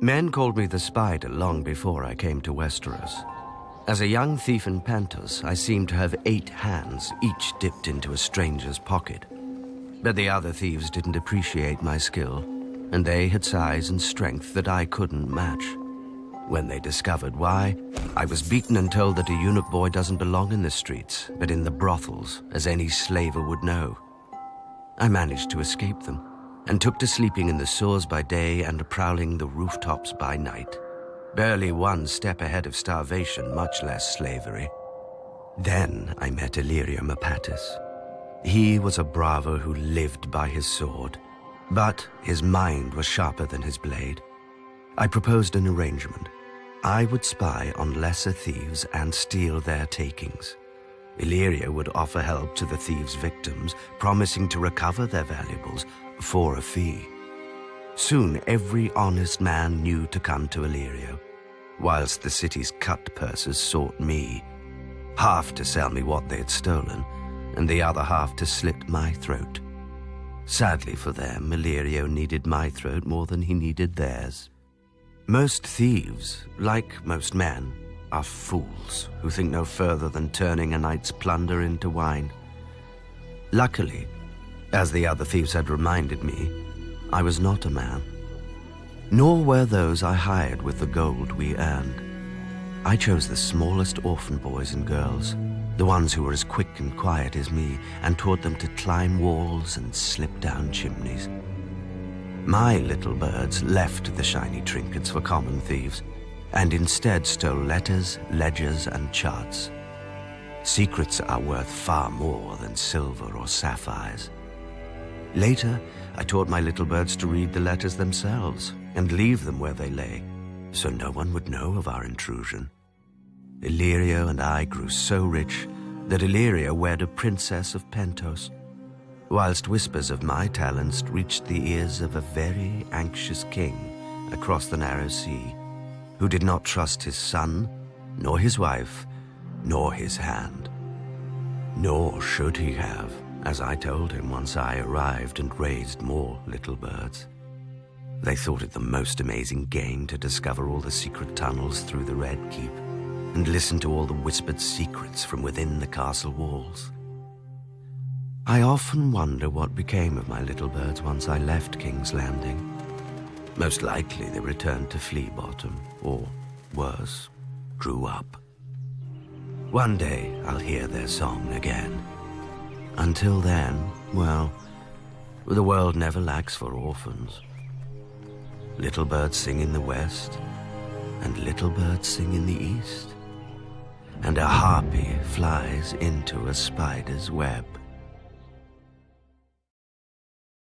Men called me the Spider long before I came to Westeros. As a young thief in Pentos, I seemed to have 8 hands, each dipped into a stranger's pocket. But the other thieves didn't appreciate my skill, and they had size and strength that I couldn't match. When they discovered why, I was beaten and told that a eunuch boy doesn't belong in the streets, but in the brothels, as any slaver would know. I managed to escape them, and took to sleeping in the sewers by day and prowling the rooftops by night. Barely one step ahead of starvation, much less slavery. Then I met Illyrio Mopatis. He was a bravo who lived by his sword, but his mind was sharper than his blade. I proposed an arrangement. I would spy on lesser thieves and steal their takings. Illyrio would offer help to the thieves' victims, promising to recover their valuables for a fee. Soon every honest man knew to come to Illyrio, whilst the city's cut purses sought me, half to sell me what they had stolen, and the other half to slit my throat. Sadly for them, Illyrio needed my throat more than he needed theirs. Most thieves, like most men, are fools who think no further than turning a night's plunder into wine. Luckily, as the other thieves had reminded me, I was not a man. Nor were those I hired with the gold we earned. I chose the smallest orphan boys and girls, the ones who were as quick and quiet as me, and taught them to climb walls and slip down chimneys. My little birds left the shiny trinkets for common thieves, and instead stole letters, ledgers, and charts. Secrets are worth far more than silver or sapphires. Later, I taught my little birds to read the letters themselves and leave them where they lay, so no one would know of our intrusion. Illyrio and I grew so rich that Illyrio wed a princess of Pentos, whilst whispers of my talents reached the ears of a very anxious king across the narrow sea, who did not trust his son, nor his wife, nor his hand. Nor should he have, as I told him once I arrived and raised more little birds. They thought it the most amazing game to discover all the secret tunnels through the Red Keep and listen to all the whispered secrets from within the castle walls. I often wonder what became of my little birds once I left King's Landing. Most likely they returned to Flea Bottom, or worse, grew up. One day I'll hear their song again. Until then, well, the world never lacks for orphans. Little birds sing in the west, and little birds sing in the east, and a harpy flies into a spider's web.